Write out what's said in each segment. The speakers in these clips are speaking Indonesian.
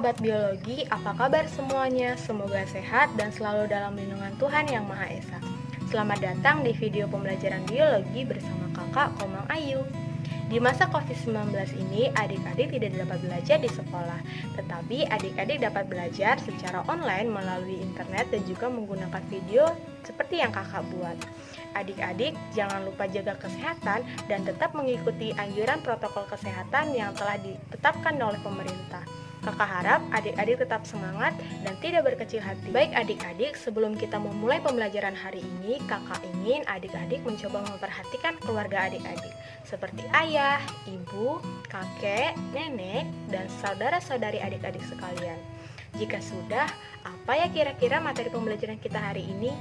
sahabat biologi, apa kabar semuanya? Semoga sehat dan selalu dalam lindungan Tuhan Yang Maha Esa. Selamat datang di video pembelajaran biologi bersama kakak Komang Ayu. Di masa COVID-19 ini, adik-adik tidak dapat belajar di sekolah, tetapi adik-adik dapat belajar secara online melalui internet dan juga menggunakan video seperti yang kakak buat. Adik-adik, jangan lupa jaga kesehatan dan tetap mengikuti anjuran protokol kesehatan yang telah ditetapkan oleh pemerintah. Kakak harap adik-adik tetap semangat dan tidak berkecil hati. Baik adik-adik, sebelum kita memulai pembelajaran hari ini, kakak ingin adik-adik mencoba memperhatikan keluarga adik-adik, seperti ayah, ibu, kakek, nenek, dan saudara-saudari adik-adik sekalian. Jika sudah, apa ya kira-kira materi pembelajaran kita hari ini?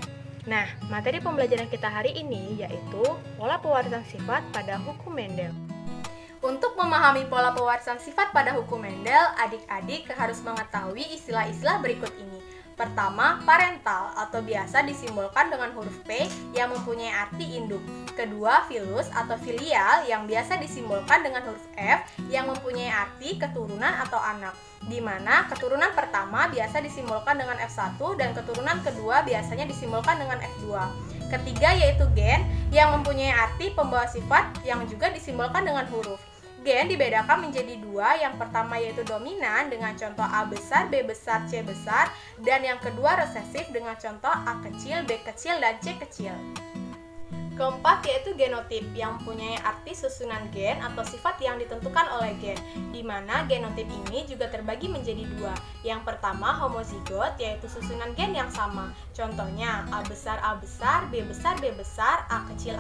Nah, materi pembelajaran kita hari ini yaitu pola pewarisan sifat pada hukum Mendel. Untuk memahami pola pewarisan sifat pada hukum Mendel, adik-adik harus mengetahui istilah-istilah berikut ini. Pertama, parental atau biasa disimbolkan dengan huruf P yang mempunyai arti induk. Kedua, filus atau filial yang biasa disimbolkan dengan huruf F yang mempunyai arti keturunan atau anak, di mana keturunan pertama biasa disimbolkan dengan F1 dan keturunan kedua biasanya disimbolkan dengan F2. Ketiga yaitu gen yang mempunyai arti pembawa sifat yang juga disimbolkan dengan huruf. Gen dibedakan menjadi dua, yang pertama yaitu dominan dengan contoh A besar, B besar, C besar, dan yang kedua resesif dengan contoh A kecil, B kecil, dan C kecil. Keempat yaitu genotip yang mempunyai arti susunan gen atau sifat yang ditentukan oleh gen, di mana genotip ini juga terbagi menjadi dua. Yang pertama homozigot yaitu susunan gen yang sama. Contohnya A besar, B besar, B besar, A kecil,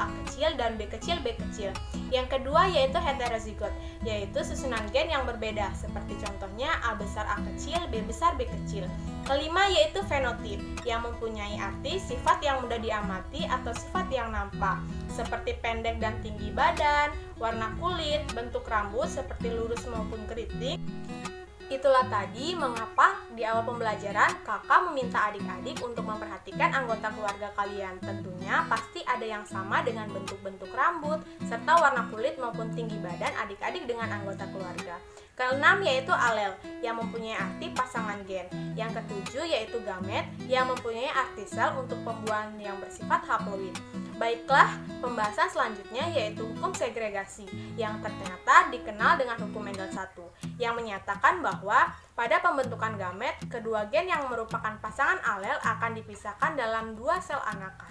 dan B kecil, B kecil. Yang kedua yaitu heterozigot, yaitu susunan gen yang berbeda, seperti contohnya A besar, A kecil, B besar, B kecil. Kelima yaitu fenotip yang mempunyai arti sifat yang mudah diamati atau sifat yang nampak, seperti pendek dan tinggi badan, warna kulit, bentuk rambut seperti lurus maupun keriting. Itulah tadi mengapa di awal pembelajaran kakak meminta adik-adik untuk memperhatikan anggota keluarga kalian. Tentunya pasti ada yang sama dengan bentuk-bentuk rambut serta warna kulit maupun tinggi badan adik-adik dengan anggota keluarga. Keenam yaitu alel yang mempunyai arti pasangan gen. Yang ketujuh yaitu gamet yang mempunyai arti sel untuk pembuahan yang bersifat haploid. Baiklah, pembahasan selanjutnya yaitu hukum segregasi yang ternyata dikenal dengan hukum Mendel 1 yang menyatakan bahwa pada pembentukan gamet, kedua gen yang merupakan pasangan alel akan dipisahkan dalam dua sel anakan.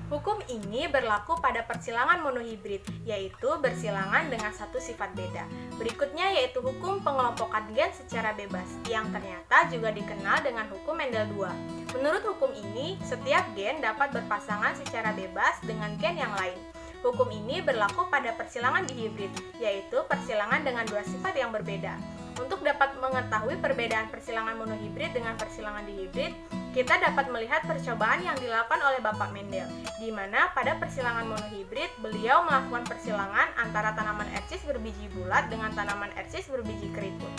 Hukum ini berlaku pada persilangan monohibrid, yaitu bersilangan dengan satu sifat beda. Berikutnya yaitu hukum pengelompokan gen secara bebas, yang ternyata juga dikenal dengan hukum Mendel 2. Menurut hukum ini, setiap gen dapat berpasangan secara bebas dengan gen yang lain. Hukum ini berlaku pada persilangan dihibrid, yaitu persilangan dengan dua sifat yang berbeda. Untuk dapat mengetahui perbedaan persilangan monohibrid dengan persilangan dihibrid, kita dapat melihat percobaan yang dilakukan oleh Bapak Mendel, di mana pada persilangan monohibrid beliau melakukan persilangan antara tanaman ercis berbiji bulat dengan tanaman ercis berbiji keriput.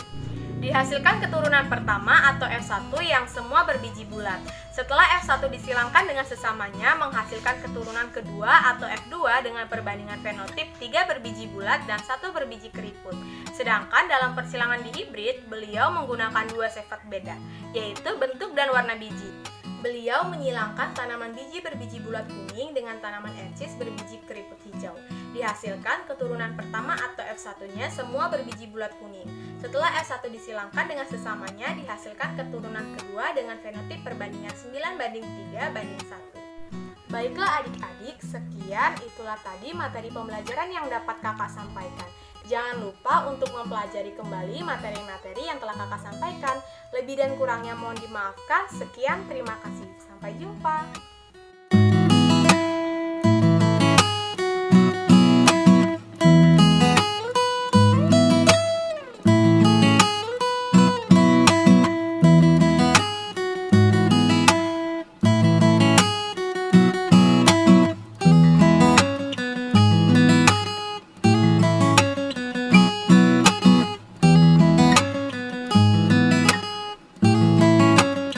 Dihasilkan keturunan pertama atau F1 yang semua berbiji bulat. Setelah F1 disilangkan dengan sesamanya menghasilkan keturunan kedua atau F2 dengan perbandingan fenotip 3 berbiji bulat dan 1 berbiji keriput. Sedangkan dalam persilangan dihibrid, beliau menggunakan dua sifat beda, yaitu bentuk dan warna biji. Beliau menyilangkan tanaman biji berbiji bulat kuning dengan tanaman ercis berbiji keriput hijau. Dihasilkan keturunan pertama atau F1-nya semua berbiji bulat kuning. Setelah F1 disilangkan dengan sesamanya, dihasilkan keturunan kedua dengan fenotip perbandingan 9:3:1. Baiklah adik-adik, sekian itulah tadi materi pembelajaran yang dapat kakak sampaikan. Jangan lupa untuk mempelajari kembali materi-materi yang telah kakak sampaikan. Lebih dan kurangnya mohon dimaafkan. Sekian, terima kasih.